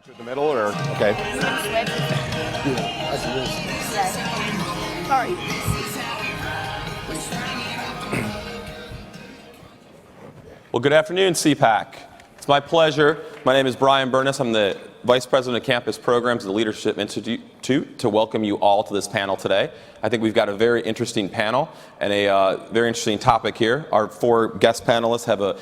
Switch in the middle, or okay? Sorry. Well, good afternoon, CPAC. It's my pleasure. My name is Brian Burness. I'm the Vice President of Campus Programs at the Leadership Institute to welcome you all to this panel today. I think we've got a very interesting panel and a very interesting topic here. Our four guest panelists have a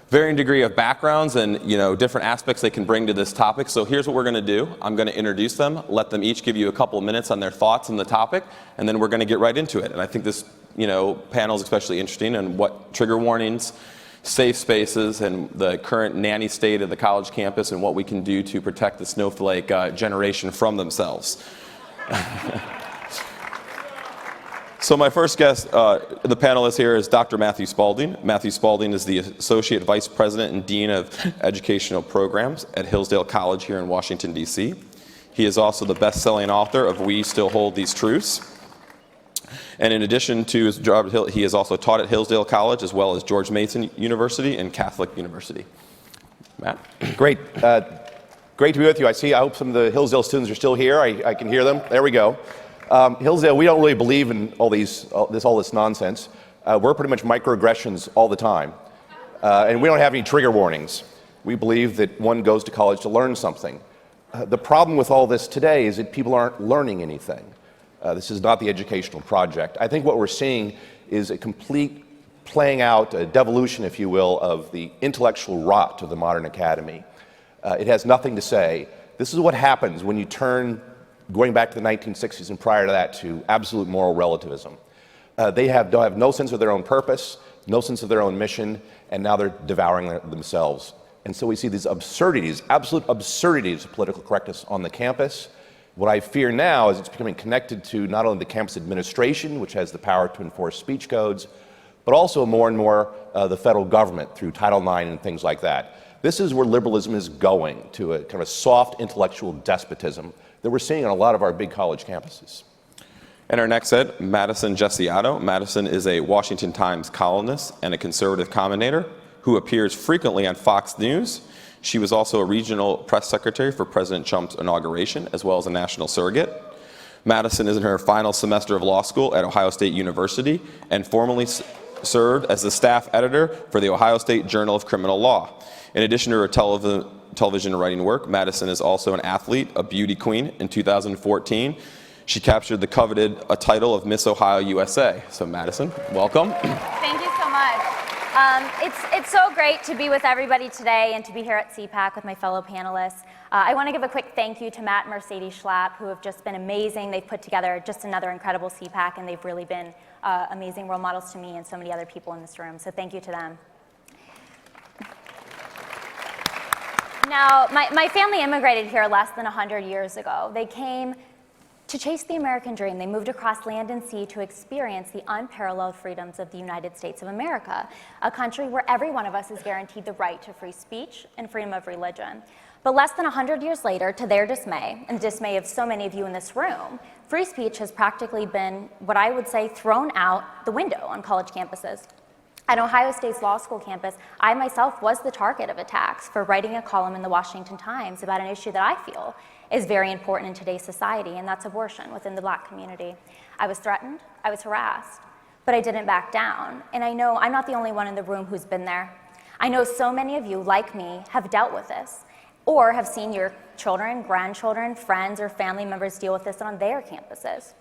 varying degree of backgrounds and different aspects they can bring to this topic. So here's what we're going to do. I'm going to introduce them, let them each give you a couple of minutes on their thoughts on the topic, and then we're going to get right into it. And I think this panel is especially interesting and what trigger warnings, safe spaces, and the current nanny state of the college campus and what we can do to protect the snowflake generation from themselves. So my first guest, the panelist here, is Dr. Matthew Spalding. Matthew Spalding is the Associate Vice President and Dean of Educational Programs at Hillsdale College here in Washington, D.C. He is also the best-selling author of We Still Hold These Truths. And in addition to his job at Hill, he has also taught at Hillsdale College as well as George Mason University and Catholic University. Matt? Great. Great to be with you. I hope some of the Hillsdale students are still here. I can hear them. There we go. Hillsdale, we don't really believe in all this nonsense. We're pretty much microaggressions all the time. And we don't have any trigger warnings. We believe that one goes to college to learn something. The problem with all this today is that people aren't learning anything. This is not the educational project. I think what we're seeing is a complete playing out, a devolution, if you will, of the intellectual rot of the modern academy. It has nothing to say. This is what happens when you turn, going back to the 1960s and prior to that, to absolute moral relativism. They have no sense of their own purpose, no sense of their own mission, and now they're devouring themselves. And so we see these absurdities, absolute absurdities of political correctness on the campus. What I fear now is it's becoming connected to not only the campus administration, which has the power to enforce speech codes, but also more and more the federal government through Title IX and things like that. This is where liberalism is going, to a kind of a soft intellectual despotism that we're seeing on a lot of our big college campuses. And our next ed, Madison Jessiato. Madison is a Washington Times columnist and a conservative commentator who appears frequently on Fox News. She was also a regional press secretary for President Trump's inauguration, as well as a national surrogate. Madison is in her final semester of law school at Ohio State University and formerly served as the staff editor for the Ohio State Journal of Criminal Law. In addition to her television writing work, Madison is also an athlete, a beauty queen. In 2014, she captured the coveted title of Miss Ohio USA. So Madison, welcome. Thank you so much. It's so great to be with everybody today and to be here at CPAC with my fellow panelists. I want to give a quick thank you to Matt and Mercedes Schlapp, who have just been amazing. They've put together just another incredible CPAC, and they've really been amazing role models to me and so many other people in this room. So thank you to them. Now, my family immigrated here less than 100 years ago. They came to chase the American dream. They moved across land and sea to experience the unparalleled freedoms of the United States of America, a country where every one of us is guaranteed the right to free speech and freedom of religion. But less than 100 years later, to their dismay, and the dismay of so many of you in this room, free speech has practically been, what I would say, thrown out the window on college campuses. At Ohio State's law school campus, I myself was the target of attacks for writing a column in the Washington Times about an issue that I feel is very important in today's society, and that's abortion within the Black community. I was threatened, I was harassed, but I didn't back down. And I know I'm not the only one in the room who's been there. I know so many of you, like me, have dealt with this, or have seen your children, grandchildren, friends, or family members deal with this on their campuses.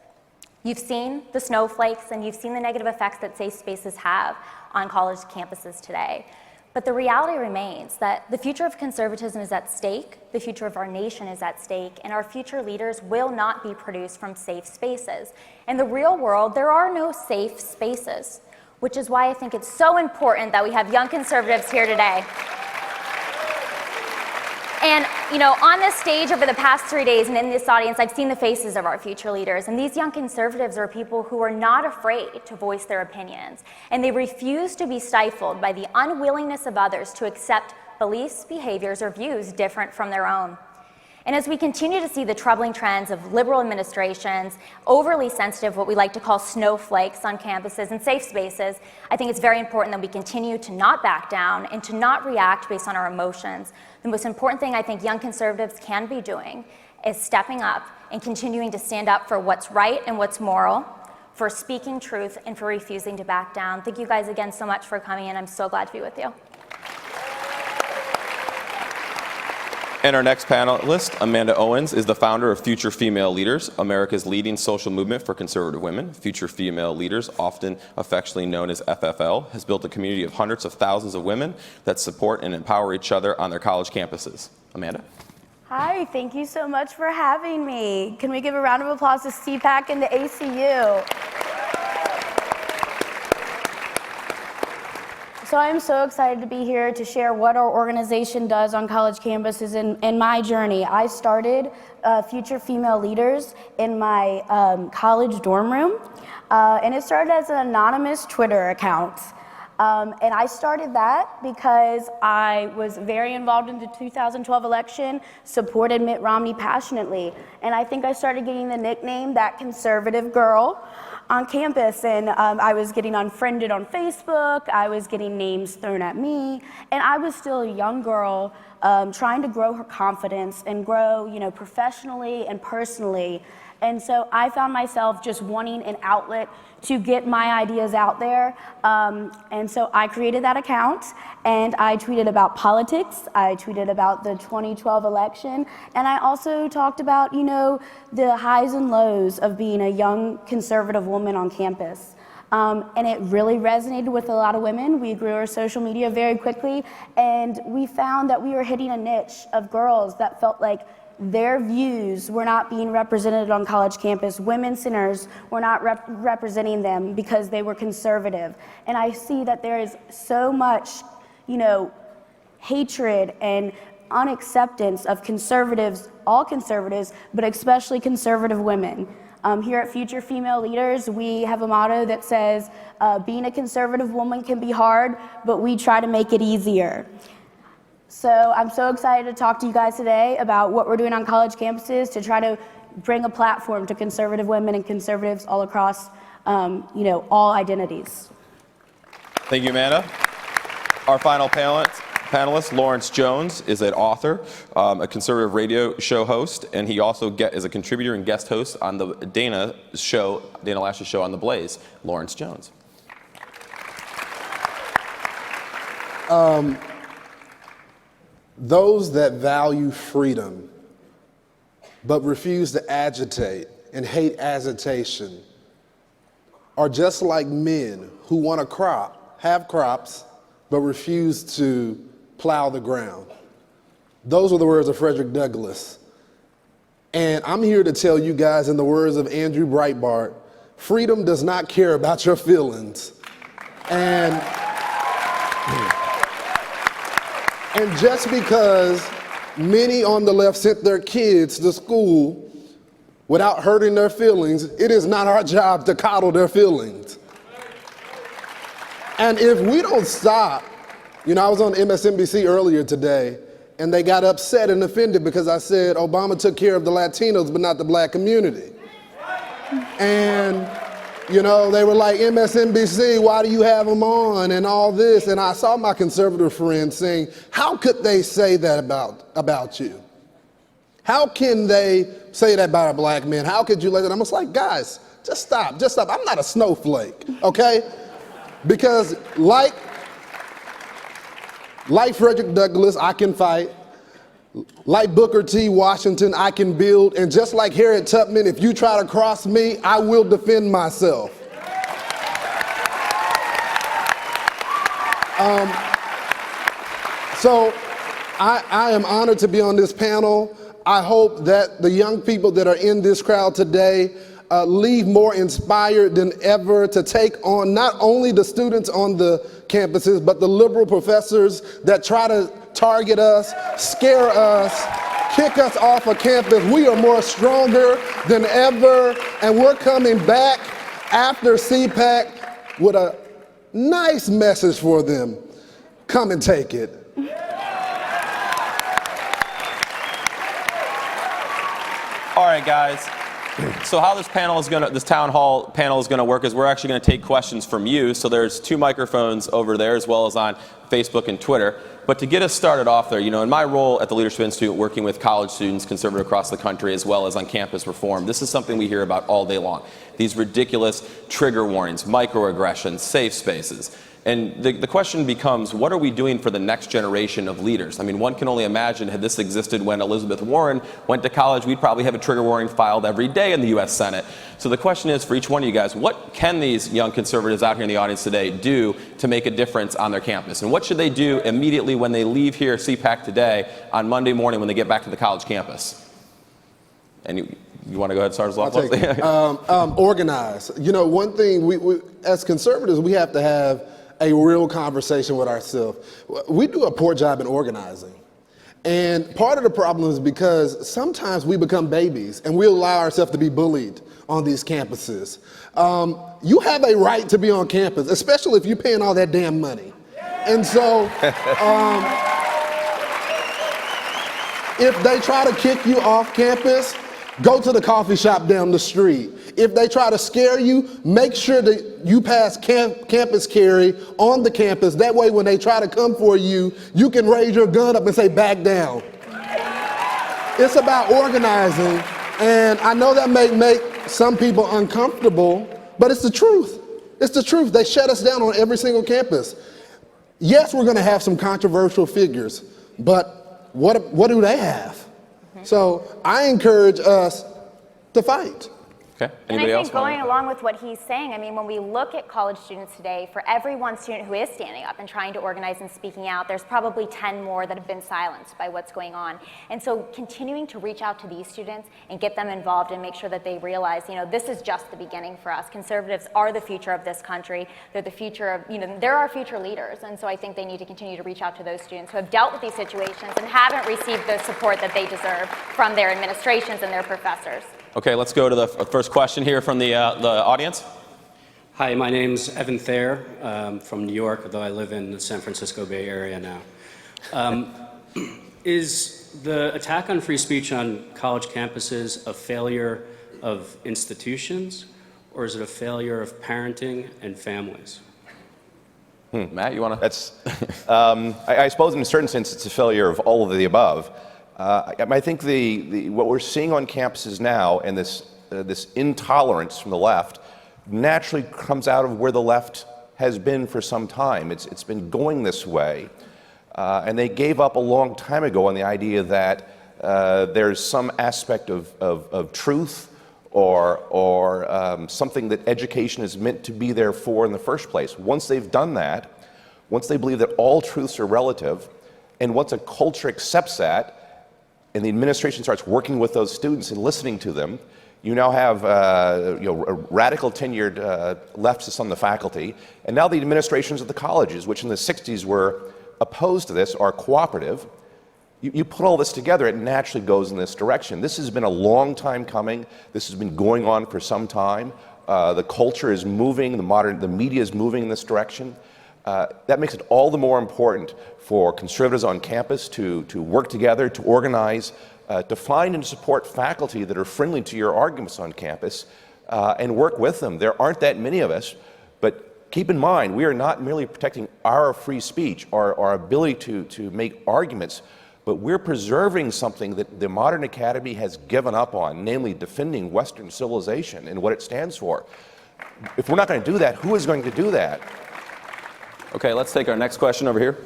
You've seen the snowflakes, and you've seen the negative effects that safe spaces have on college campuses today. But the reality remains that the future of conservatism is at stake, the future of our nation is at stake, and our future leaders will not be produced from safe spaces. In the real world, there are no safe spaces, which is why I think it's so important that we have young conservatives here today. And, on this stage over the past 3 days and in this audience, I've seen the faces of our future leaders. And these young conservatives are people who are not afraid to voice their opinions. And they refuse to be stifled by the unwillingness of others to accept beliefs, behaviors, or views different from their own. And as we continue to see the troubling trends of liberal administrations, overly sensitive, what we like to call snowflakes on campuses and safe spaces, I think it's very important that we continue to not back down and to not react based on our emotions. The most important thing I think young conservatives can be doing is stepping up and continuing to stand up for what's right and what's moral, for speaking truth, and for refusing to back down. Thank you guys again so much for coming in. I'm so glad to be with you. And our next panelist, Amanda Owens, is the founder of Future Female Leaders, America's leading social movement for conservative women. Future Female Leaders, often affectionately known as FFL, has built a community of hundreds of thousands of women that support and empower each other on their college campuses. Amanda? Hi, thank you so much for having me. Can we give a round of applause to CPAC and the ACU? So I'm so excited to be here to share what our organization does on college campuses in my journey. I started Future Female Leaders in my college dorm room, and it started as an anonymous Twitter account. And I started that because I was very involved in the 2012 election, supported Mitt Romney passionately, and I think I started getting the nickname "that conservative girl" on campus, and I was getting unfriended on Facebook, I was getting names thrown at me, and I was still a young girl trying to grow her confidence and grow, professionally and personally. And so I found myself just wanting an outlet to get my ideas out there. And so I created that account, and I tweeted about politics, I tweeted about the 2012 election, and I also talked about, the highs and lows of being a young conservative woman on campus. And it really resonated with a lot of women. We grew our social media very quickly, and we found that we were hitting a niche of girls that felt like their views were not being represented on college campus. Women centers were not representing them because they were conservative. And I see that there is so much, hatred and unacceptance of conservatives, all conservatives, but especially conservative women. Here at Future Female Leaders, we have a motto that says, being a conservative woman can be hard, but we try to make it easier. So I'm so excited to talk to you guys today about what we're doing on college campuses to try to bring a platform to conservative women and conservatives all across, all identities. Thank you, Amanda. Our final panelist, Lawrence Jones, is an author, a conservative radio show host, and he also is a contributor and guest host on the Dana Lash's show on The Blaze. Lawrence Jones. Those that value freedom but refuse to agitate and hate agitation are just like men who want to have crops, but refuse to plow the ground. Those were the words of Frederick Douglass. And I'm here to tell you guys, in the words of Andrew Breitbart, freedom does not care about your feelings. And just because many on the left sent their kids to school without hurting their feelings, it is not our job to coddle their feelings. And if we don't stop, I was on MSNBC earlier today, and they got upset and offended because I said Obama took care of the Latinos but not the black community. And they were like, MSNBC, why do you have them on and all this? And I saw my conservative friends saying, how could they say that about you? How can they say that about a black man? How could you let that? I'm just like, guys, just stop. I'm not a snowflake, okay? Because like Frederick Douglass, I can fight. Like Booker T. Washington, I can build, and just like Harriet Tubman, if you try to cross me, I will defend myself. So I am honored to be on this panel. I hope that the young people that are in this crowd today leave more inspired than ever to take on not only the students on the campuses, but the liberal professors that try to target us, scare us, kick us off of campus. We are more stronger than ever, and we're coming back after CPAC with a nice message for them. Come and take it. right, guys. So how this town hall panel is gonna work is we're actually gonna take questions from you. So there's 2 microphones over there as well as on Facebook and Twitter. But to get us started off there, in my role at the Leadership Institute, working with college students, conservative across the country, as well as on campus reform, this is something we hear about all day long. These ridiculous trigger warnings, microaggressions, safe spaces. And the question becomes, what are we doing for the next generation of leaders? I mean, one can only imagine had this existed when Elizabeth Warren went to college, we'd probably have a trigger warning filed every day in the U.S. Senate. So the question is for each one of you guys, what can these young conservatives out here in the audience today do to make a difference on their campus? And what should they do immediately when they leave here CPAC today on Monday morning when they get back to the college campus? And you want to go ahead and start us off? I'll take it. Organize. One thing, we as conservatives, we have to have a real conversation with ourselves. We do a poor job in organizing. And part of the problem is because sometimes we become babies and we allow ourselves to be bullied on these campuses. You have a right to be on campus, especially if you're paying all that damn money. And so, if they try to kick you off campus, go to the coffee shop down the street. If they try to scare you, make sure that you pass campus carry on the campus. That way when they try to come for you, you can raise your gun up and say, back down. It's about organizing, and I know that may make some people uncomfortable, but it's the truth. It's the truth. They shut us down on every single campus. Yes, we're gonna have some controversial figures, but what do they have? So I encourage us to fight. Okay. And Anybody I else? think going along with what he's saying, I mean, when we look at college students today, for every one student who is standing up and trying to organize and speaking out, there's probably 10 more that have been silenced by what's going on. And so continuing to reach out to these students and get them involved and make sure that they realize, this is just the beginning for us. Conservatives are the future of this country. They're the future of, they're our future leaders. And so I think they need to continue to reach out to those students who have dealt with these situations and haven't received the support that they deserve from their administrations and their professors. Okay, let's go to the first question here from the audience. Hi, my name's Evan Thayer from New York, although I live in the San Francisco Bay Area now. Is the attack on free speech on college campuses a failure of institutions, or is it a failure of parenting and families? Matt, you want to? That's, I suppose in a certain sense it's a failure of all of the above. I think what we're seeing on campuses now and this intolerance from the left naturally comes out of where the left has been for some time. It's been going this way. And they gave up a long time ago on the idea that there's some aspect of truth or something that education is meant to be there for in the first place. Once they've done that, once they believe that all truths are relative, and once a culture accepts that, and the administration starts working with those students and listening to them, you now have radical tenured leftists on the faculty, and now the administrations of the colleges, which in the 60s were opposed to this, are cooperative. You put all this together, it naturally goes in this direction. This has been a long time coming. This has been going on for some time. The culture is moving, the media is moving in this direction. That makes it all the more important for conservatives on campus to work together, to organize, to find and support faculty that are friendly to your arguments on campus, and work with them. There aren't that many of us, but keep in mind, we are not merely protecting our free speech, our ability to make arguments, but we're preserving something that the modern academy has given up on, namely defending Western civilization and what it stands for. If we're not going to do that, who is going to do that? Okay, let's take our next question over here.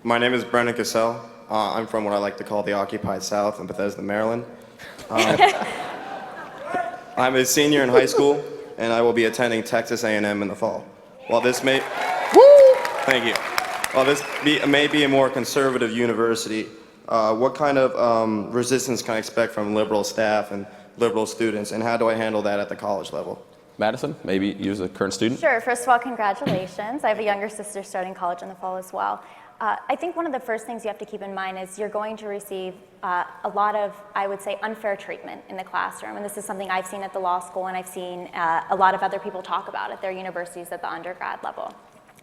My name is Brennan Cassell. I'm from what I like to call the occupied South in Bethesda, Maryland. I'm a senior in high school, and I will be attending Texas A&M in the fall. While this may, thank you. While this may be a more conservative university, what kind of resistance can I expect from liberal staff and liberal students, and how do I handle that at the college level? Madison, maybe you as a current student? Sure. First of all, congratulations. I have a younger sister starting college in the fall as well. I think one of the first things you have to keep in mind is you're going to receive a lot of, I would say, unfair treatment in the classroom. And this is something I've seen at the law school, and I've seen a lot of other people talk about at their universities at the undergrad level.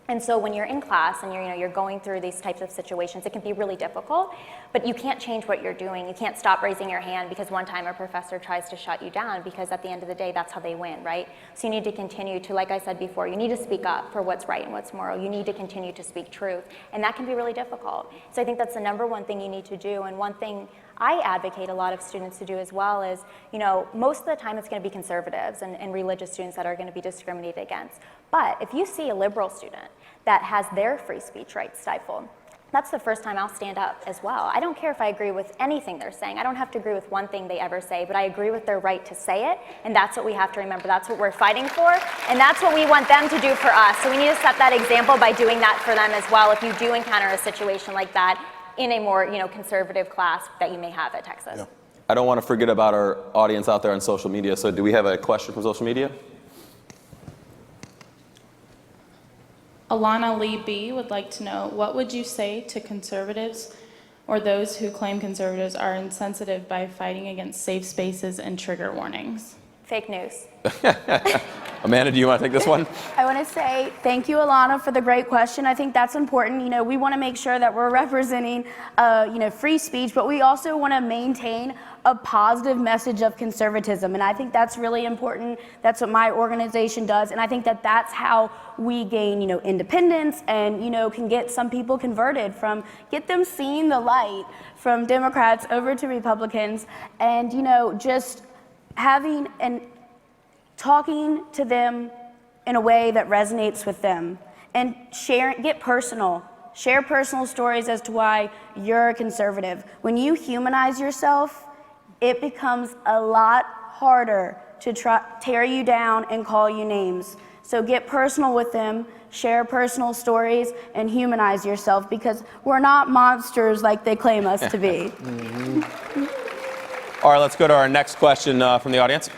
And so when you're in class and you're going through these types of situations, it can be really difficult, but you can't change what you're doing. You can't stop raising your hand because one time a professor tries to shut you down, because at the end of the day, that's how they win, right? So you need to continue to, like I said before, you need to speak up for what's right and what's moral. You need to continue to speak truth, and that can be really difficult. So I think that's the number one thing you need to do, and one thing I advocate a lot of students to do as well is, most of the time it's going to be conservatives and religious students that are going to be discriminated against. But if you see a liberal student that has their free speech rights stifled, that's the first time I'll stand up as well. I don't care if I agree with anything they're saying. I don't have to agree with one thing they ever say, but I agree with their right to say it, and that's what we have to remember. That's what we're fighting for, and that's what we want them to do for us. So we need to set that example by doing that for them as well if you do encounter a situation like that in a more conservative class that you may have at Texas. Yeah. I don't want to forget about our audience out there on social media, so do we have a question from social media? Alana Lee B. would like to know, what would you say to conservatives or those who claim conservatives are insensitive by fighting against safe spaces and trigger warnings? Fake news. Amanda, do you want to take this one? I want to say thank you, Alana, for the great question. I think that's important. We want to make sure that we're representing, free speech, but we also want to maintain a positive message of conservatism. And I think that's really important. That's what my organization does. And I think that that's how we gain, independence and, can get some people converted get them seeing the light from Democrats over to Republicans, and, just having and talking to them in a way that resonates with them, and share personal stories as to why you're a conservative. When you humanize yourself, it becomes a lot harder to tear you down and call you names. So get personal with them, share personal stories, and humanize yourself, because we're not monsters like they claim us to be. All right, let's go to our next question from the audience.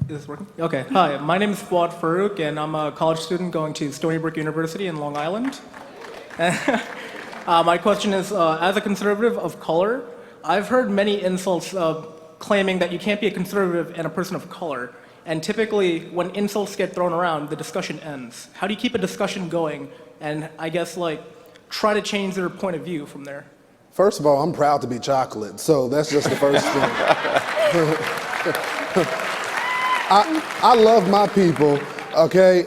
Is this working? Okay. Hi, my name is Fuad Farouk, and I'm a college student going to Stony Brook University in Long Island. My question is, as a conservative of color, I've heard many insults claiming that you can't be a conservative and a person of color. And typically, when insults get thrown around, the discussion ends. How do you keep a discussion going and, I guess, try to change their point of view from there? First of all, I'm proud to be chocolate, so that's just the first thing. I love my people, okay?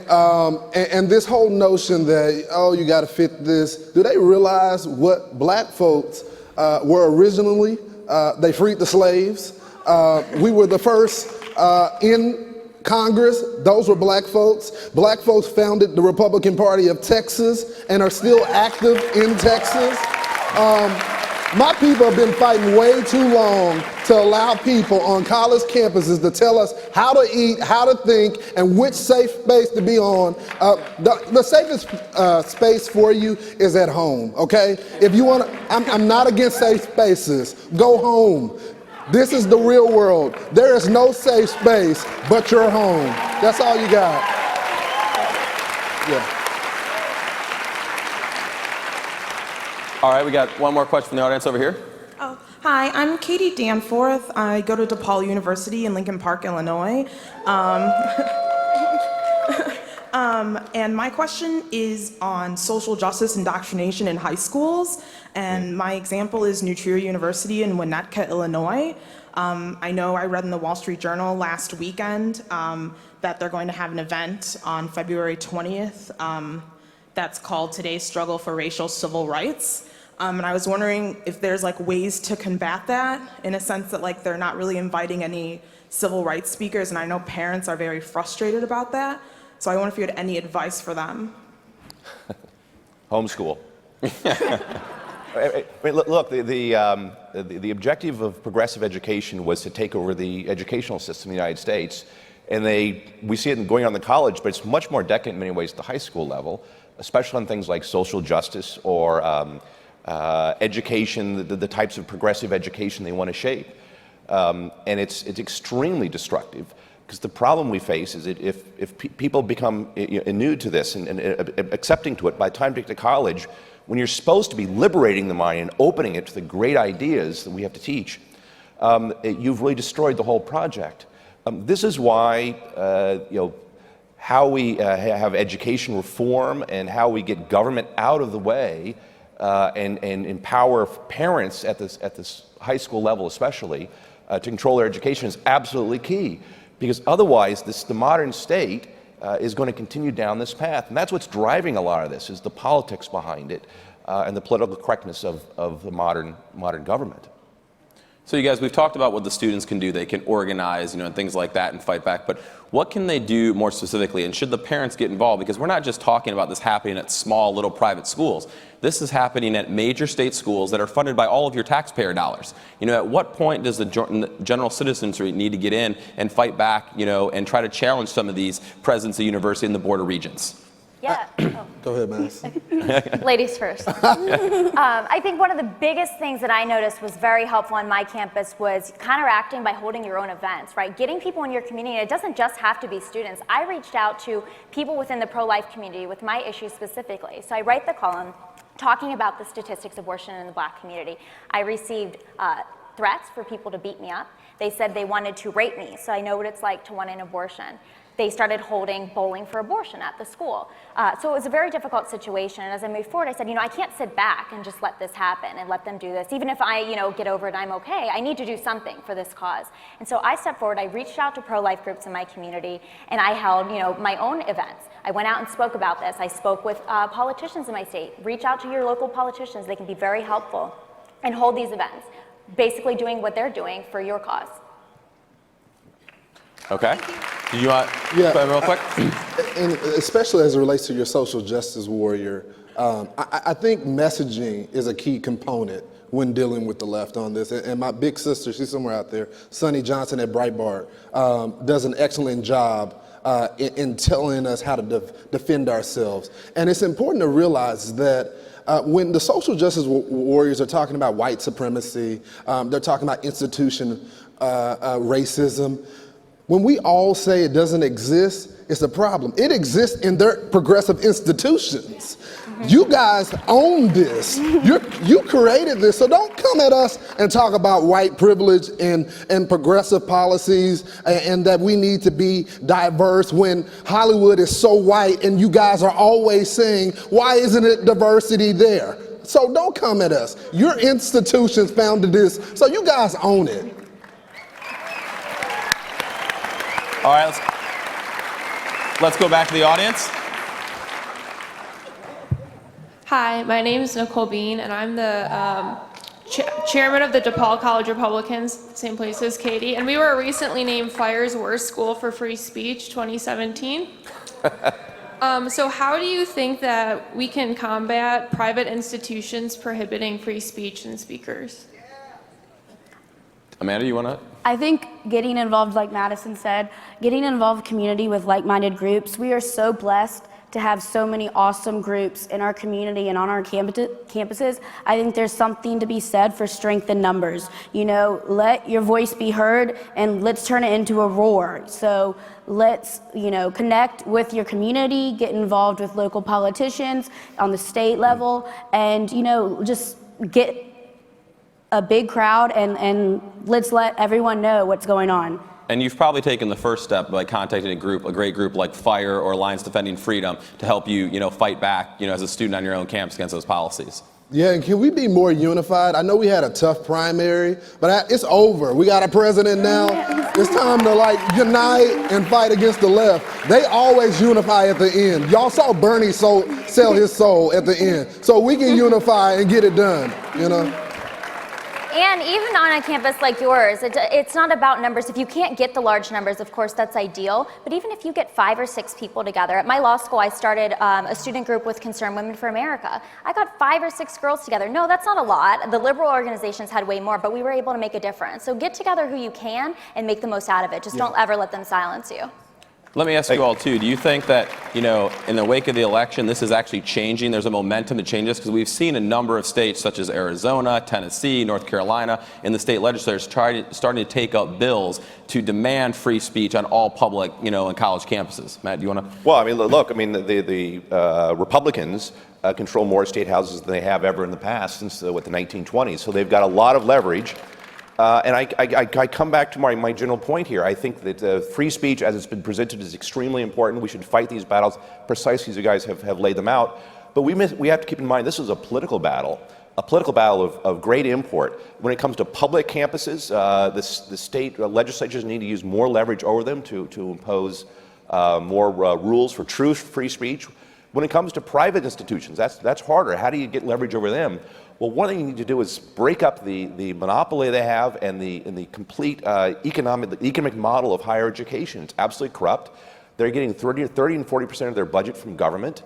And this whole notion that, you gotta fit this, do they realize what black folks were originally? They freed the slaves. We were the first in Congress. Those were black folks. Black folks founded the Republican Party of Texas and are still active in Texas. My people have been fighting way too long to allow people on college campuses to tell us how to eat, how to think, and which safe space to be on. The safest space for you is at home, okay? If you want to, I'm not against safe spaces. Go home. This is the real world. There is no safe space but your home. That's all you got. Yeah. All right, we got one more question from the audience over here. Oh, hi, I'm Katie Danforth. I go to DePaul University in Lincoln Park, Illinois. And my question is on social justice indoctrination in high schools. And my example is New Trier University in Winnetka, Illinois. I know I read in the Wall Street Journal last weekend that they're going to have an event on February 20th that's called Today's Struggle for Racial Civil Rights. And I was wondering if there's ways to combat that, in a sense that they're not really inviting any civil rights speakers, and I know parents are very frustrated about that. So I wonder if you had any advice for them. Homeschool. Look, the objective of progressive education was to take over the educational system in the United States. And we see it going on in the college, but it's much more decadent in many ways at the high school level, especially on things like social justice or education, the types of progressive education they want to shape. And it's extremely destructive, because the problem we face is that if people become inured to this and accepting to it, by the time they get to college, when you're supposed to be liberating the mind and opening it to the great ideas that we have to teach, you've really destroyed the whole project. This is why how we have education reform and how we get government out of the way and empower parents at this high school level especially to control their education is absolutely key, because otherwise the modern state is going to continue down this path. And that's what's driving a lot of this, is the politics behind it and the political correctness of the modern government. So you guys, we've talked about what the students can do. They can organize, and things like that and fight back. But what can they do more specifically? And should the parents get involved? Because we're not just talking about this happening at small little private schools. This is happening at major state schools that are funded by all of your taxpayer dollars. At what point does the general citizenry need to get in and fight back, and try to challenge some of these presidents of university and the board of regents? Yeah. Go ahead, Mass. Ladies first. I think one of the biggest things that I noticed was very helpful on my campus was counteracting by holding your own events, right? Getting people in your community. It doesn't just have to be students. I reached out to people within the pro-life community with my issue specifically. So I write the column talking about the statistics of abortion in the Black community. I received threats for people to beat me up. They said they wanted to rape me, so I know what it's like to want an abortion. They started holding bowling for abortion at the school. So it was a very difficult situation. And as I moved forward, I said, I can't sit back and just let this happen and let them do this. Even if I, get over it, I'm okay. I need to do something for this cause. And so I stepped forward. I reached out to pro-life groups in my community, and I held, my own events. I went out and spoke about this. I spoke with politicians in my state. Reach out to your local politicians. They can be very helpful, and hold these events, basically doing what they're doing for your cause. Okay. Do you want real quick? And especially as it relates to your social justice warrior, I think messaging is a key component when dealing with the left on this. And my big sister, she's somewhere out there, Sunny Johnson at Breitbart, does an excellent job in telling us how to defend ourselves. And it's important to realize that when the social justice warriors are talking about white supremacy, they're talking about institution racism. When we all say it doesn't exist, it's a problem. It exists in their progressive institutions. You guys own this. You created this, so don't come at us and talk about white privilege and progressive policies and that we need to be diverse when Hollywood is so white and you guys are always saying, why isn't it diversity there? So don't come at us. Your institutions founded this, so you guys own it. All right, let's go back to the audience. Hi, my name is Nicole Bean, and I'm the chairman of the DePaul College Republicans, same place as Katie, and we were recently named Fire's Worst School for Free Speech 2017. So how do you think that we can combat private institutions prohibiting free speech and speakers? Amanda, you want to? I think getting involved, like Madison said, getting involved community with like-minded groups. We are so blessed to have so many awesome groups in our community and on our campuses. I think there's something to be said for strength in numbers. Let your voice be heard and let's turn it into a roar. So let's, connect with your community, get involved with local politicians on the state level, and, just get a big crowd and let's let everyone know what's going on. And you've probably taken the first step by contacting a great group like Fire or Alliance Defending Freedom to help you, fight back, as a student on your own campus against those policies. Yeah, and can we be more unified? I know we had a tough primary, but it's over. We got a president now. It's time to unite and fight against the left. They always unify at the end. Y'all saw Bernie sell his soul at the end. So we can unify and get it done, And even on a campus like yours, it's not about numbers. If you can't get the large numbers, of course, that's ideal. But even if you get 5 or 6 people together, at my law school, I started a student group with Concerned Women for America. I got 5 or 6 girls together. No, that's not a lot. The liberal organizations had way more, but we were able to make a difference. So get together who you can and make the most out of it. Just don't ever let them silence you. Let me ask you all, too, do you think that, in the wake of the election, this is actually changing? There's a momentum to change this? Because we've seen a number of states, such as Arizona, Tennessee, North Carolina, in the state legislatures starting to take up bills to demand free speech on all public, and college campuses. Matt, do you want to? Well, look, the Republicans control more state houses than they have ever in the past since, the 1920s. So they've got a lot of leverage. And I come back to my general point here. I think that free speech, as it's been presented, is extremely important. We should fight these battles precisely as you guys have laid them out. But we have to keep in mind this is a political battle of great import. When it comes to public campuses, the state legislatures need to use more leverage over them to impose more rules for true free speech. When it comes to private institutions, that's harder. How do you get leverage over them? Well, one thing you need to do is break up the monopoly they have and the complete economic model of higher education. It's absolutely corrupt. They're getting 30 and 40% of their budget from government.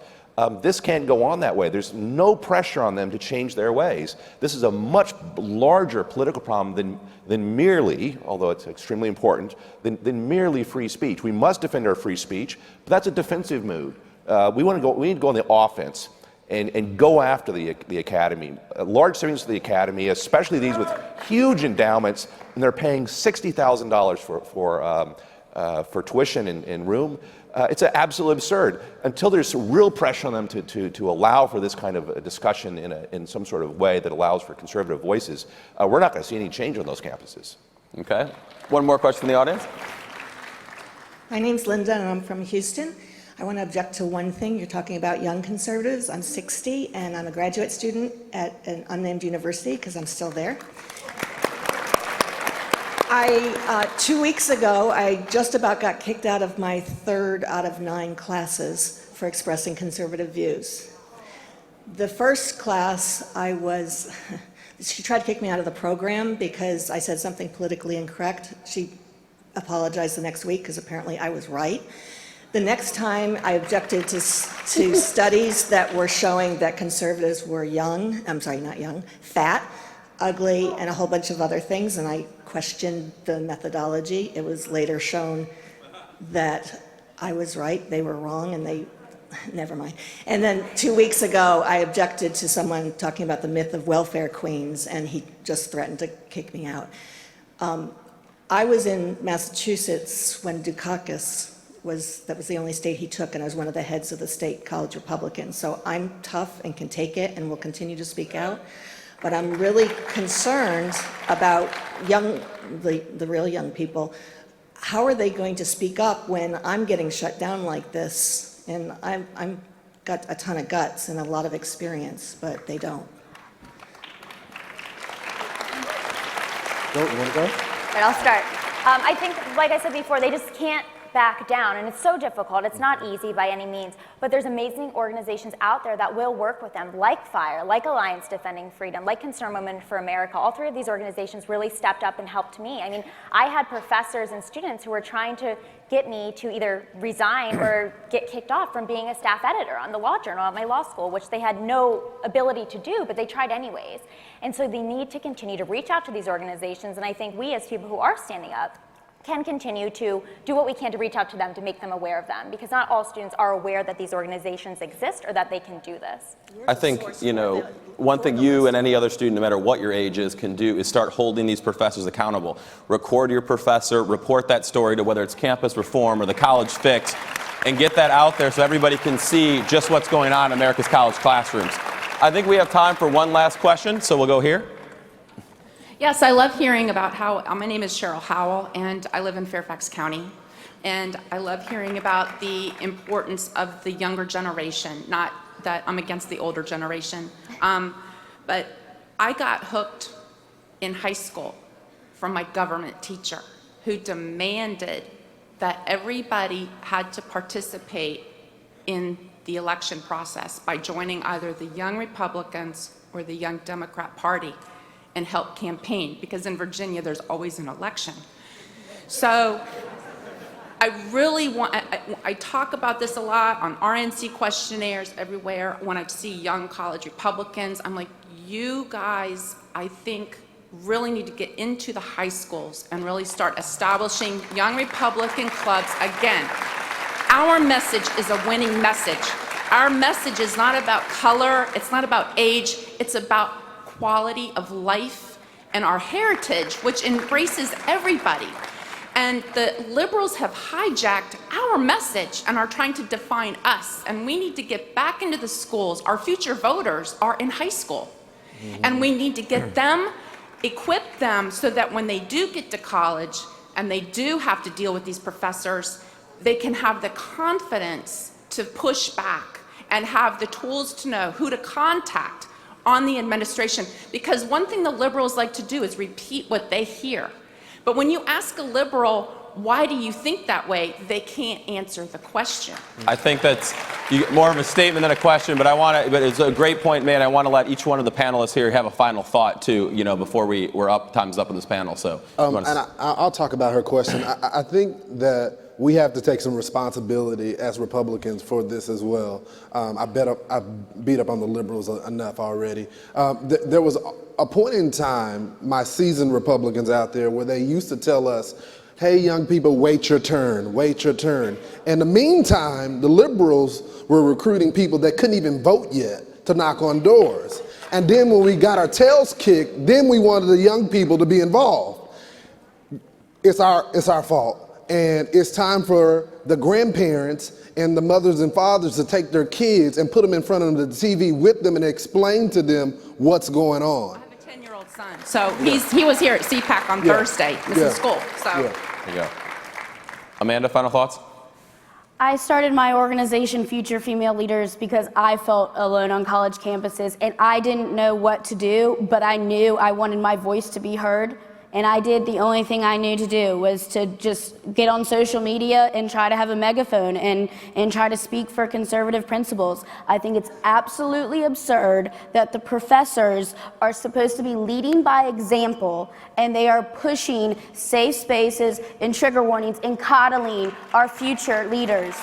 This can't go on that way. There's no pressure on them to change their ways. This is a much larger political problem than merely, although it's extremely important, than merely free speech. We must defend our free speech, but that's a defensive mood. We need to go on the offense and go after the academy. Large savings to the academy, especially these with huge endowments, and they're paying $60,000 for tuition and room. It's absolutely absurd. Until there's real pressure on them to allow for this kind of a discussion in some sort of way that allows for conservative voices, we're not going to see any change on those campuses. Okay. One more question from the audience. My name's Linda, and I'm from Houston. I want to object to one thing. You're talking about young conservatives. I'm 60, and I'm a graduate student at an unnamed university because I'm still there. 2 weeks ago, I just about got kicked out of my 3rd out of 9 classes for expressing conservative views. The first class, she tried to kick me out of the program because I said something politically incorrect. She apologized the next week because apparently I was right. The next time I objected to studies that were showing that conservatives were fat, ugly, and a whole bunch of other things, and I questioned the methodology. It was later shown that I was right, they were wrong, and never mind. And then 2 weeks ago, I objected to someone talking about the myth of welfare queens, and he just threatened to kick me out. I was in Massachusetts when Dukakis that was the only state he took, and I was one of the heads of the state college Republicans. So I'm tough and can take it and will continue to speak out. But I'm really concerned about the real young people. How are they going to speak up when I'm getting shut down like this? And I'm got a ton of guts and a lot of experience, but they don't. Bill, you want to go? All right, I'll start. I think, like I said before, they just can't back down, and it's so difficult. It's not easy by any means, but there's amazing organizations out there that will work with them, like FIRE, like Alliance Defending Freedom, like Concerned Women for America. All 3 of these organizations really stepped up and helped me. I mean, I had professors and students who were trying to get me to either resign or get kicked off from being a staff editor on the law journal at my law school, which they had no ability to do, but they tried anyways. And so they need to continue to reach out to these organizations, and I think we as people who are standing up can continue to do what we can to reach out to them to make them aware of them, because not all students are aware that these organizations exist or that they can do this. I think, one thing you and any other student, no matter what your age is, can do is start holding these professors accountable. Record your professor, report that story to whether it's Campus Reform or the College Fix, and get that out there so everybody can see just what's going on in America's college classrooms. I think we have time for one last question, so we'll go here. Yes, I love hearing about how, my name is Cheryl Howell, and I live in Fairfax County. And I love hearing about the importance of the younger generation, not that I'm against the older generation. But I got hooked in high school from my government teacher who demanded that everybody had to participate in the election process by joining either the Young Republicans or the Young Democrat Party and help campaign, because in Virginia there's always an election. So I really I talk about this a lot on RNC questionnaires everywhere. When I see young college Republicans, I'm like, you guys, I think, really need to get into the high schools and really start establishing young Republican clubs again. Our message is a winning message. Our message is not about color, it's not about age, it's about quality of life and our heritage, which embraces everybody. And the liberals have hijacked our message and are trying to define us. And we need to get back into the schools. Our future voters are in high school. And we need to get them equip them so that when they do get to college and they do have to deal with these professors, they can have the confidence to push back and have the tools to know who to contact on the administration. Because one thing the liberals like to do is repeat what they hear. But when you ask a liberal, why do you think that way, they can't answer the question. I think that's more of a statement than a question, but but it's a great point made. I want to let each one of the panelists here have a final thought too, before we're up, time's up in this panel. So, I'll talk about her question. I think that we have to take some responsibility as Republicans for this as well. I beat up on the liberals enough already. There was a point in time, my seasoned Republicans out there, where they used to tell us, hey, young people, wait your turn, wait your turn. In the meantime, the liberals were recruiting people that couldn't even vote yet to knock on doors. And then when we got our tails kicked, then we wanted the young people to be involved. It's our fault. And it's time for the grandparents and the mothers and fathers to take their kids and put them in front of the TV with them and explain to them what's going on. I have a 10-year-old son, so he was here at CPAC on Thursday, missing school. So. There you go. Amanda, final thoughts? I started my organization, Future Female Leaders, because I felt alone on college campuses and I didn't know what to do, but I knew I wanted my voice to be heard. And I did the only thing I knew to do was to just get on social media and try to have a megaphone and try to speak for conservative principles. I think it's absolutely absurd that the professors are supposed to be leading by example and they are pushing safe spaces and trigger warnings and coddling our future leaders.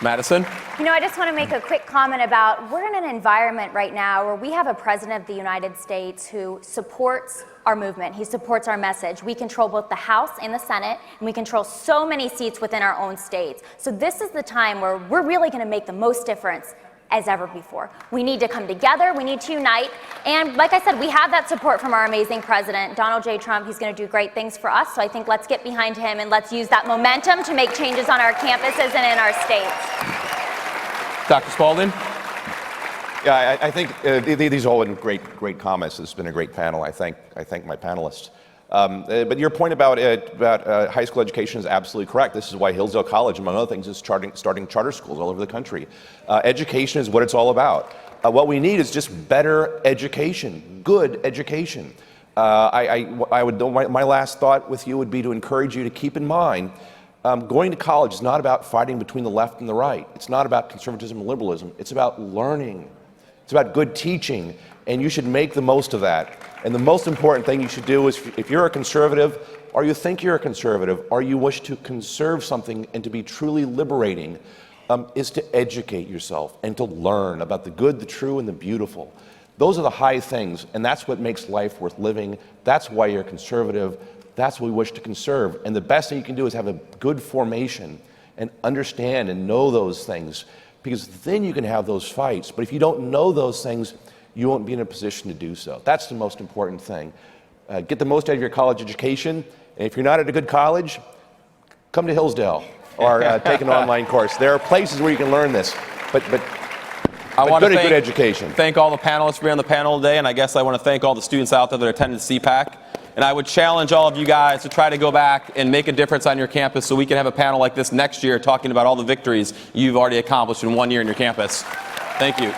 Madison? I just want to make a quick comment about we're in an environment right now where we have a president of the United States who supports our movement. He supports our message. We control both the House and the Senate, and we control so many seats within our own states. So this is the time where we're really going to make the most difference as ever before. We need to come together. We need to unite. And like I said, we have that support from our amazing president, Donald J. Trump. He's going to do great things for us. So I think let's get behind him and let's use that momentum to make changes on our campuses and in our states. Dr. Spalding? Yeah, I think these are all been great comments. It's been a great panel. I thank my panelists. But your point about high school education is absolutely correct. This is why Hillsdale College, among other things, is starting charter schools all over the country. Education is what it's all about. What we need is just better education, good education. My last thought with you would be to encourage you to keep in mind going to college is not about fighting between the left and the right. It's not about conservatism and liberalism. It's about learning. It's about good teaching, and you should make the most of that. And the most important thing you should do is, if you're a conservative, or you think you're a conservative, or you wish to conserve something and to be truly liberating, is to educate yourself and to learn about the good, the true, and the beautiful. Those are the high things, and that's what makes life worth living. That's why you're conservative. That's what we wish to conserve. And the best thing you can do is have a good formation and understand and know those things, because then you can have those fights. But if you don't know those things, you won't be in a position to do so. That's the most important thing. Get the most out of your college education. And if you're not at a good college, come to Hillsdale or take an online course. There are places where you can learn this. But I want to good education. Thank all the panelists for being on the panel today, and I guess I want to thank all the students out there that attended CPAC. And I would challenge all of you guys to try to go back and make a difference on your campus so we can have a panel like this next year talking about all the victories you've already accomplished in 1 year in your campus. Thank you.